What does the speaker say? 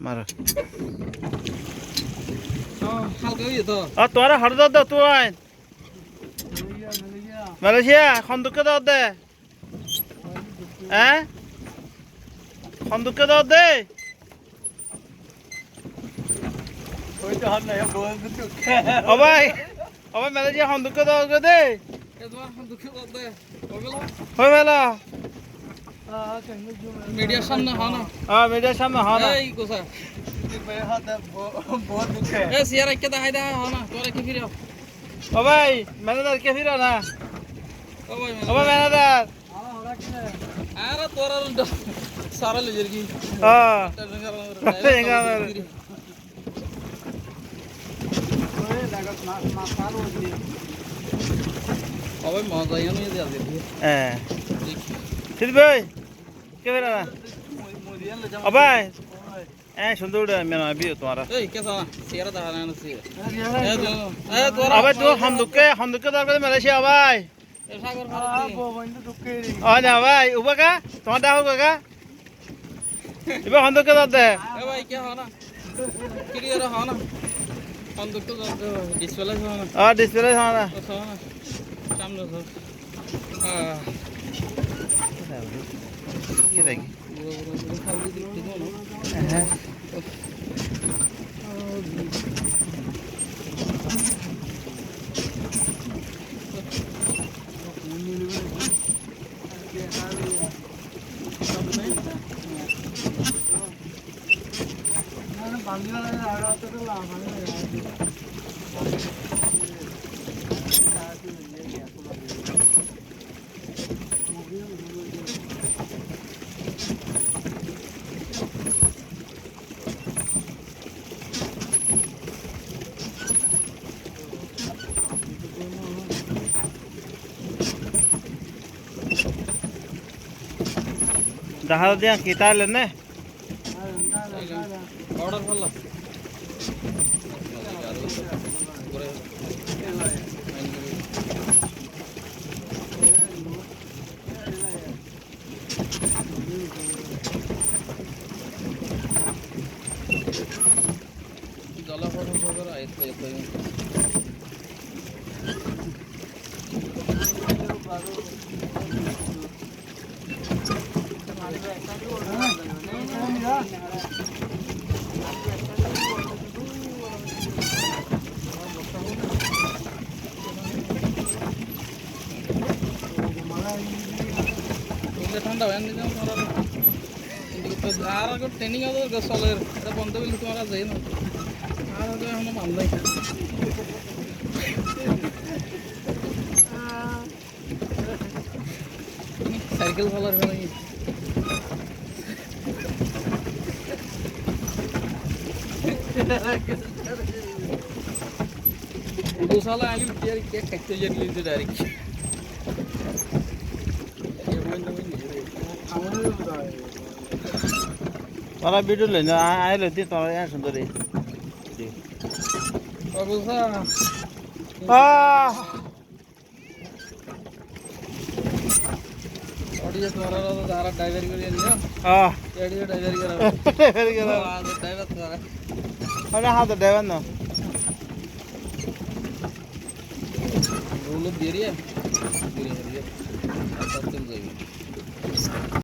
মারো তোরা হর দাও তুই মালয়েশিয়া খন্দুককে দাও দে হ্যাঁ খন্দুককে দাও দে অবাই অবাই মালয়েশিয়া খন্দুককে দাও দে হয়ে গেল মিডিয়ার সামনে হয় না মিডিয়ার সামনে হয় না এই কোসা এ সিয়ার একটা দেখাই দা হয় না তোরা কি ফিরে ও ভাই ম্যানেজার কে ফিরো না ও ভাই ম্যানেজার আরে তোরা সারা লেজের কি সবাই মজা নিয়ে যাবে হ্যাঁ ঠিক ভাই কে ফিরো না ও ভাই সুন্দর মেনা বিয়ে তোমার এই কেসা সিয়ারা দেখা না সিয়ার আবার তো হন্দুকে দরকার মালয়েশিয়া ভাই সাগর না ভাই উবাকা তোমার দাও কাকা এবার হন্দুকে দর দে এ ভাই কে হয় না ক্লিয়ার হয় না হন্দুকে দর দে ডিসপ্লে হয় না ডিসপ্লে হয় না সামনে ধর কি দেখি দেখা দিয়া কিতা লেনে অর্ডার করলাম জলাফল করে আইতে ঠান্ডা হয় না আর আগে ট্রেনিং আছে চলের এটা বন্ধ করলে তোমার যাই না আর আগে এখনো মান নাই সাইকেল চালার নাকি গোসালা আলি উঠিয়ার কে খাইতে যাই লিতে ডাইরেক্ট তোরা ভিডিও লেন আইলে দি তোরা এ সুন্দরী গোসা অডিও তোমারা যারা ড্রাইভার করে নিও এডিও ড্রাইভার করে ড্রাইভার তোমারা আরে হাতে দেবেন না রুল দিয়ে দিয়ে দিয়ে দিয়ে